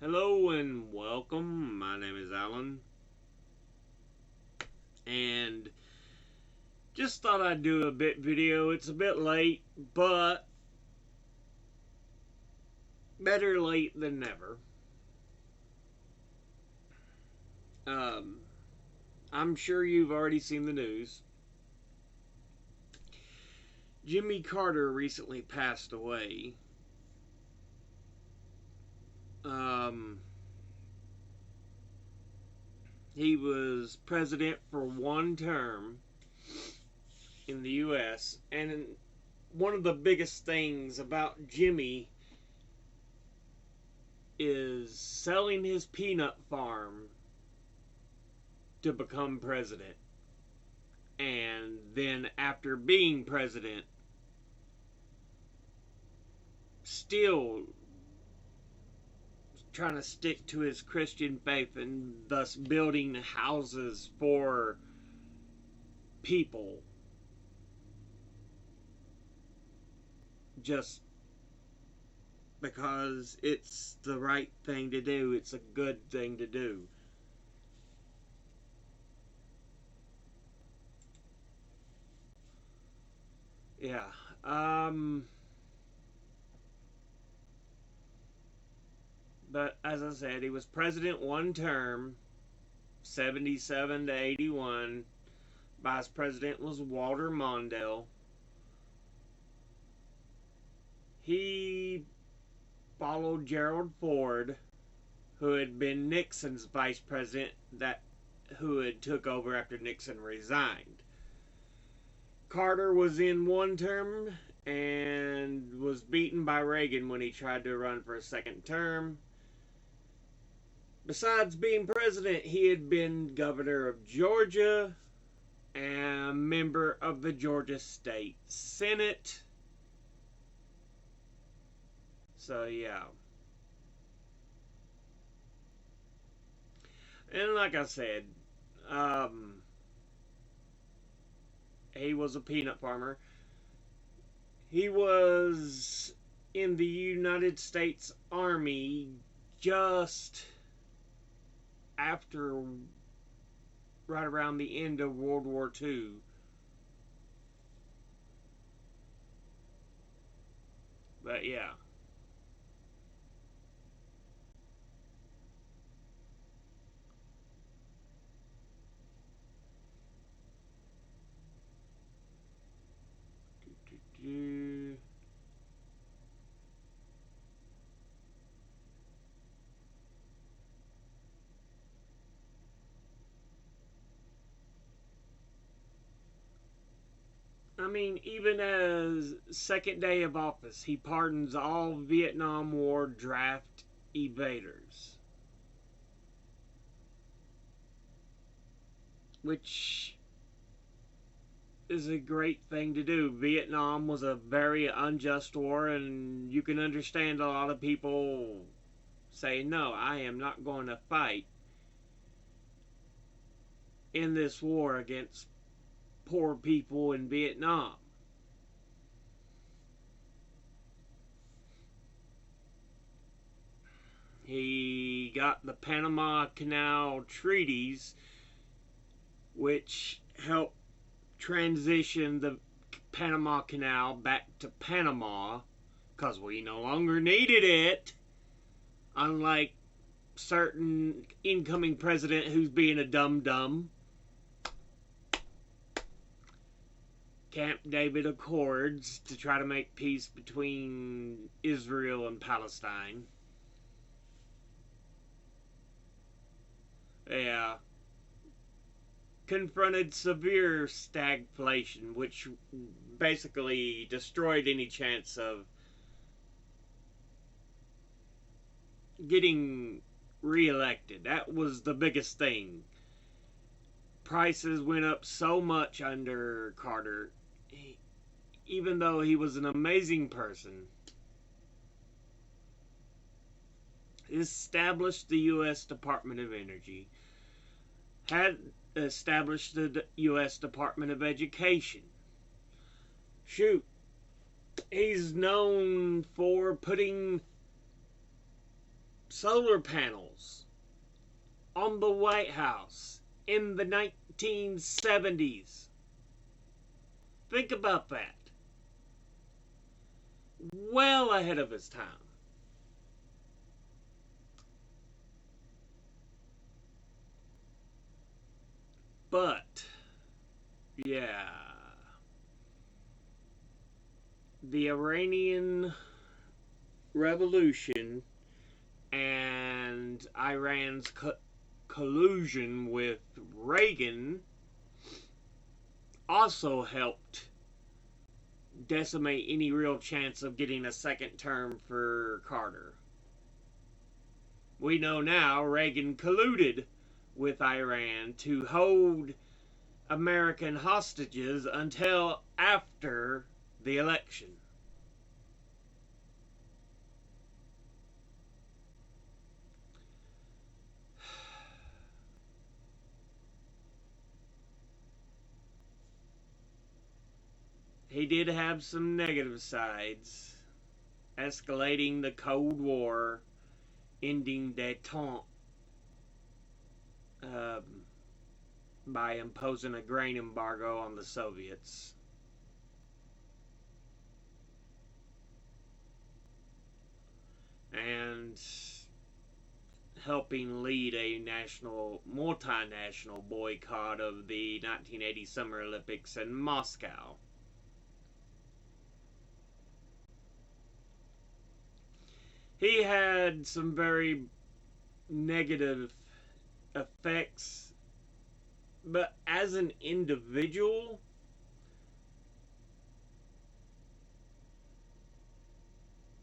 Hello and welcome. My name is Alan, and just thought I'd do a bit video. It's a bit late, but better late than never. Um, I'm sure you've already seen the news. Jimmy Carter recently passed away. Um, he was president for one term in the U.S., and one of the biggest things about Jimmy is selling his peanut farm to become president. And then, after being president, still trying to stick to his Christian faith and thus building houses for people just because it's the right thing to do. It's a good thing to do. Yeah. But as I said, he was president one term, 77 to 81. Vice president was Walter Mondale. He followed Gerald Ford, who had been Nixon's vice president, who had took over after Nixon resigned. Carter was in one term and was beaten by Reagan when he tried to run for a second term. Besides being president, he had been governor of Georgia and member of the Georgia State Senate. So, yeah. And like I said, he was a peanut farmer. He was in the United States Army just after, right around the end of World War II. But yeah. I mean, even as second day of office, he pardons all Vietnam War draft evaders. Which is a great thing to do. Vietnam was a very unjust war, and you can understand a lot of people say, no, I am not going to fight in this war against poor people in Vietnam. He got the Panama Canal treaties, which helped transition the Panama Canal back to Panama because we no longer needed it, unlike certain incoming president who's being a dum-dum. Camp David Accords to try to make peace between Israel and Palestine. Yeah. Confronted severe stagflation, which basically destroyed any chance of getting reelected. That was the biggest thing. Prices went up so much under Carter, even though he was an amazing person. Established the U.S. Department of Energy, had established the U.S. Department of Education. Shoot, he's known for putting solar panels on the White House in the 1970s. Think about that. Well ahead of his time. But, yeah. The Iranian Revolution and Iran's collusion with Reagan also helped decimate any real chance of getting a second term for Carter. We know now Reagan colluded with Iran to hold American hostages until after the election. He did have some negative sides, escalating the Cold War, ending détente by imposing a grain embargo on the Soviets. And helping lead a multinational boycott of the 1980 Summer Olympics in Moscow. He had some very negative effects, but as an individual,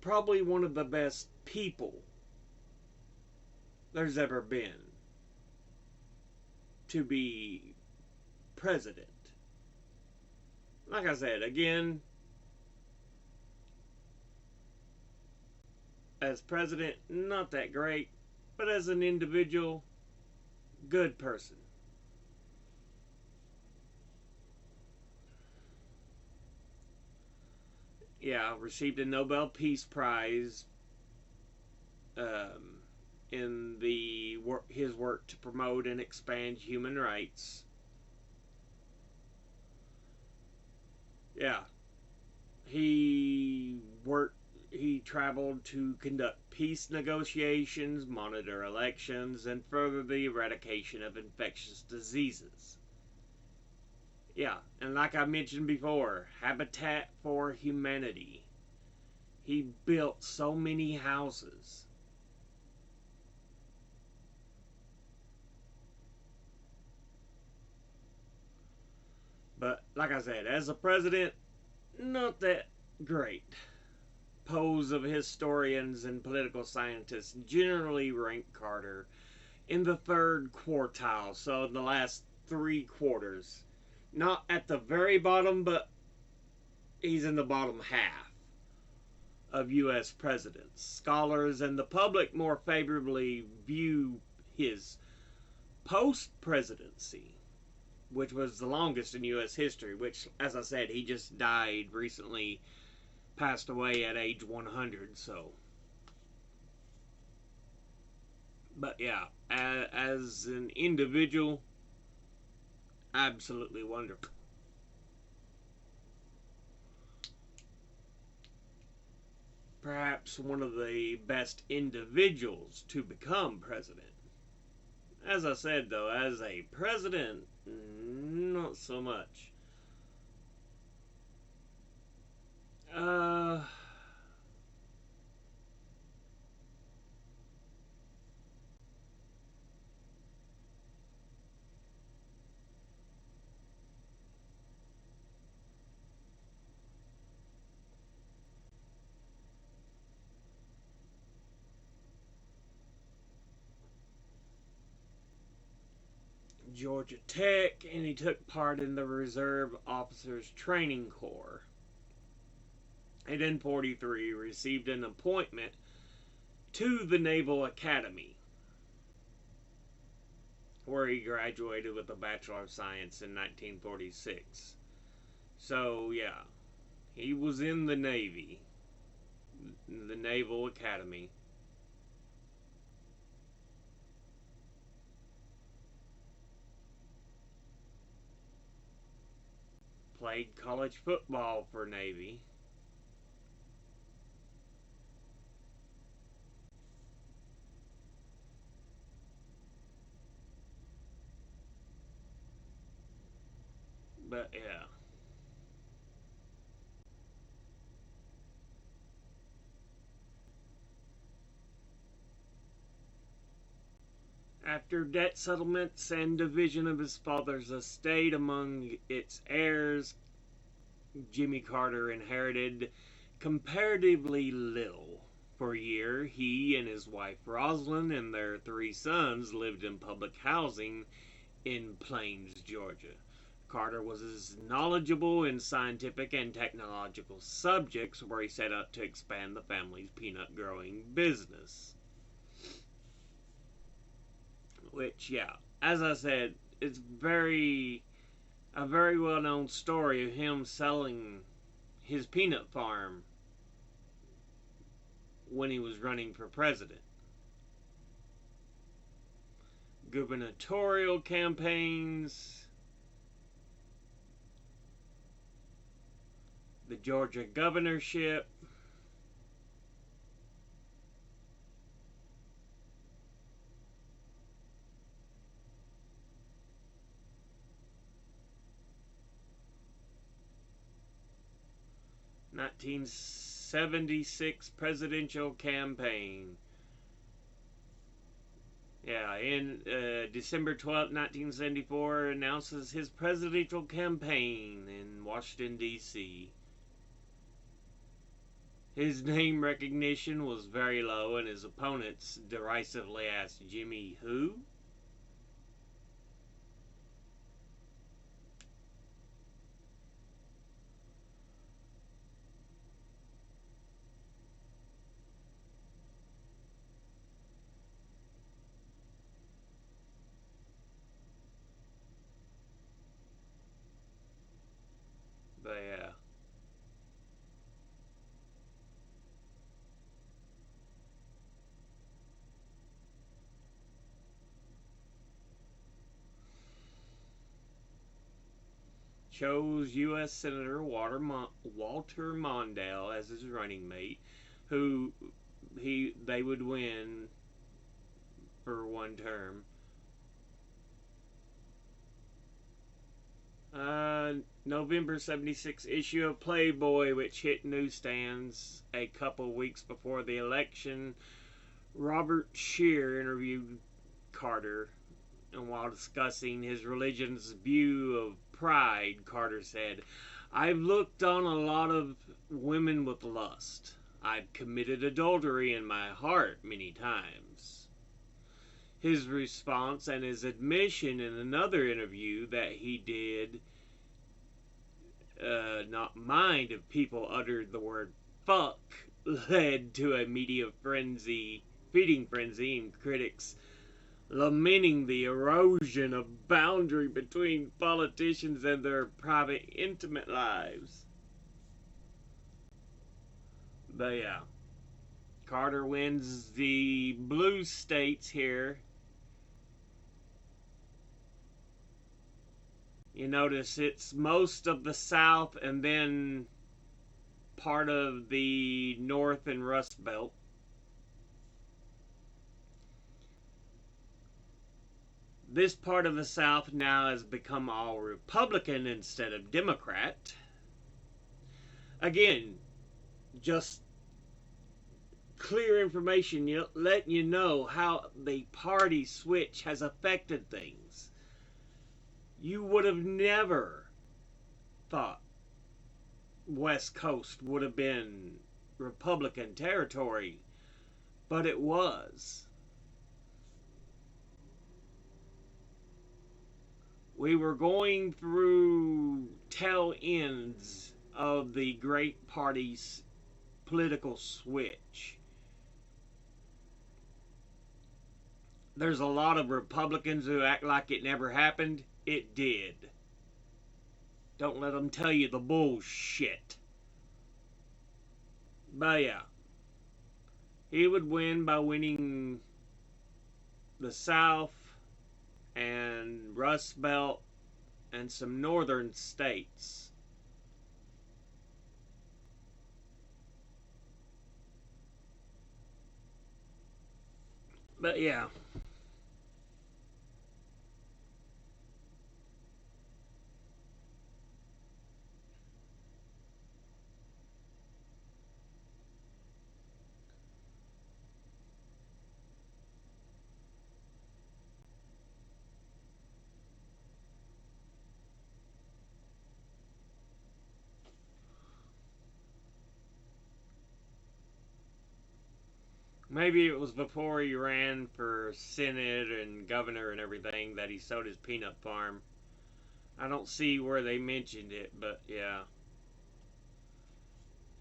probably one of the best people there's ever been to be president. Like I said, again, as president, not that great, but as an individual, good person. Yeah, received a Nobel Peace Prize in his work to promote and expand human rights. Yeah, he traveled to conduct peace negotiations, monitor elections, and further the eradication of infectious diseases. Yeah, and like I mentioned before, Habitat for Humanity. He built so many houses. But, like I said, as a president, not that great. Polls of historians and political scientists generally rank Carter in the third quartile, so in the last 3/4. Not at the very bottom, but he's in the bottom half of U.S. presidents. Scholars and the public more favorably view his post-presidency, which was the longest in U.S. history, which, as I said, he just died recently, passed away at age 100, so. But yeah, as an individual, absolutely wonderful. Perhaps one of the best individuals to become president. As I said, though, as a president, not so much. Georgia Tech, and he took part in the Reserve Officers Training Corps. And in 43, received an appointment to the Naval Academy, where he graduated with a Bachelor of Science in 1946. So, yeah, he was in the Navy, the Naval Academy. played college football for Navy. But yeah. After debt settlements and division of his father's estate among its heirs, Jimmy Carter inherited comparatively little. For a year, he and his wife Rosalind and their 3 sons lived in public housing in Plains, Georgia. Carter was as knowledgeable in scientific and technological subjects, where he set out to expand the family's peanut growing business. Which, yeah, as I said, it's a very well known story of him selling his peanut farm when he was running for president. Gubernatorial campaigns, the Georgia governorship, 1976 presidential campaign. Yeah, in December 12th, 1974, announces his presidential campaign in Washington, D.C. His name recognition was very low, and his opponents derisively asked, "Jimmy who?" But yeah. Chose U.S. Senator Walter Mondale as his running mate, who they would win for 1 term. November 76 issue of Playboy, which hit newsstands a couple weeks before the election. Robert Scheer interviewed Carter, and while discussing his religion's view of pride, Carter said, "I've looked on a lot of women with lust. I've committed adultery in my heart many times." His response and his admission in another interview that he did not mind if people uttered the word fuck led to a media feeding frenzy, and critics lamenting the erosion of boundary between politicians and their private, intimate lives. But yeah, Carter wins the blue states here. You notice it's most of the South and then part of the North and Rust Belt. This part of the South now has become all Republican instead of Democrat. Again, just clear information letting you know how the party switch has affected things. You would have never thought West Coast would have been Republican territory, but it was. We were going through tail ends of the great party's political switch. There's a lot of Republicans who act like it never happened. It did. Don't let them tell you the bullshit. But yeah, he would win by winning the South and Rust Belt and some northern states. But yeah. Maybe it was before he ran for Senate and governor and everything that he sold his peanut farm. I don't see where they mentioned it, but yeah.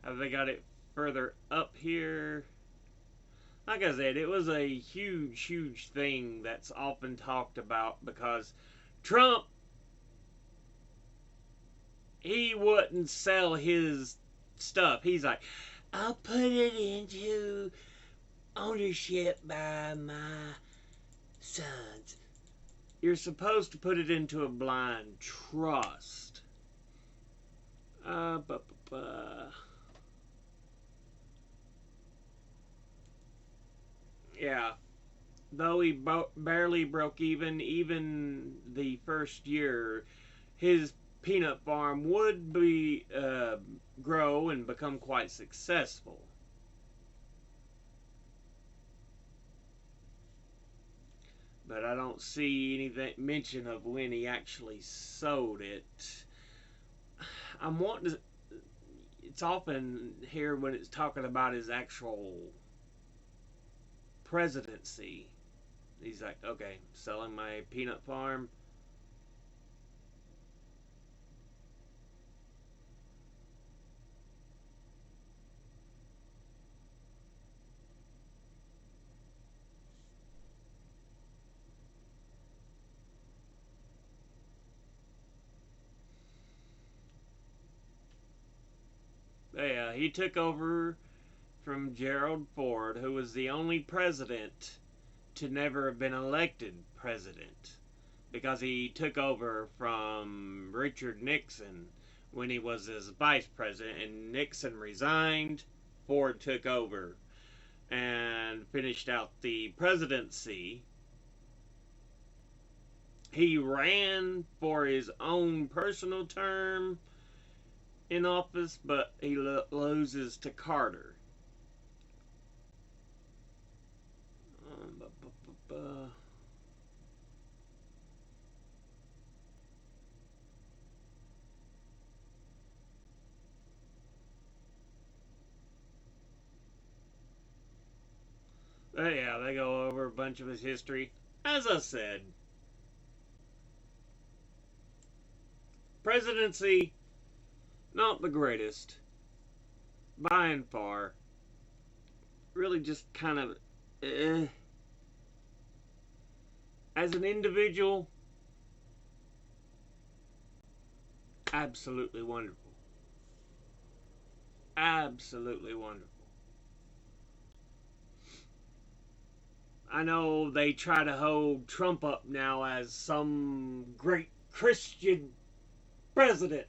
Have they got it further up here? Like I said, it was a huge, huge thing that's often talked about because Trump, he wouldn't sell his stuff. He's like, I'll put it into ownership by my sons. You're supposed to put it into a blind trust. Uh, bu- bu- bu- yeah. Though he barely broke even the first year, his peanut farm would be grow and become quite successful. But I don't see anything mention of when he actually sold it. I'm wanting to. It's often here when it's talking about his actual presidency. He's like, okay, selling my peanut farm. Yeah, he took over from Gerald Ford, who was the only president to never have been elected president because he took over from Richard Nixon when he was his vice president, and Nixon resigned. Ford took over and finished out the presidency. He ran for his own personal term in office, but he loses to Carter. But yeah, they go over a bunch of his history. As I said, presidency, not the greatest, by and far. Really just kind of. Eh. As an individual, absolutely wonderful. Absolutely wonderful. I know they try to hold Trump up now as some great Christian president.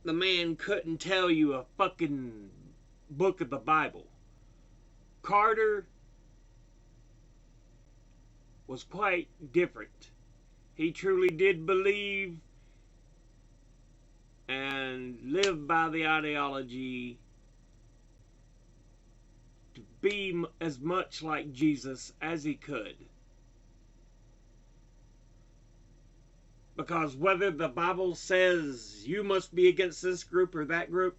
The man couldn't tell you a fucking book of the Bible. Carter was quite different. He truly did believe and live by the ideology to be as much like Jesus as he could. Because whether the Bible says you must be against this group or that group,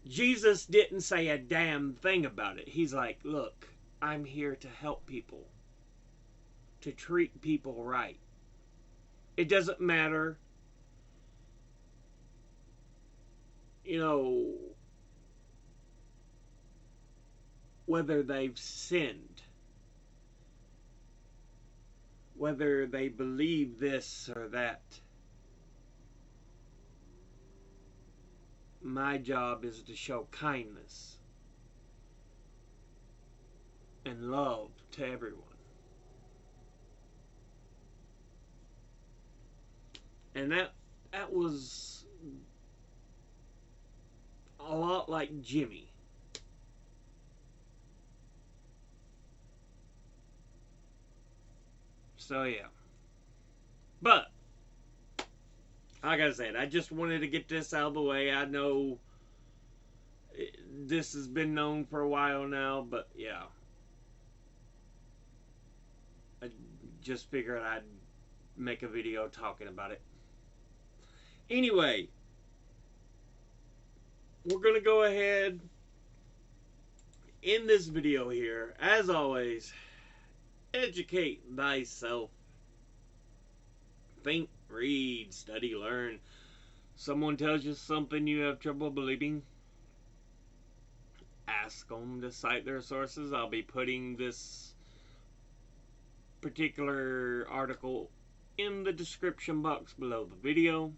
Jesus didn't say a damn thing about it. He's like, look, I'm here to help people, to treat people right. It doesn't matter, you know, whether they've sinned, whether they believe this or that. My job is to show kindness and love to everyone. And that was a lot like Jimmy. So yeah. But like I said, I just wanted to get this out of the way. I know this has been known for a while now, but yeah. I just figured I'd make a video talking about it. Anyway, we're going to go ahead in this video here. As always, educate thyself. Think, read, study, learn. Someone tells you something you have trouble believing, ask them to cite their sources. I'll be putting this particular article in the description box below the video.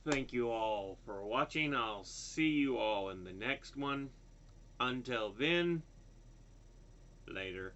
Thank you all for watching. I'll see you all in the next one. Until then, later.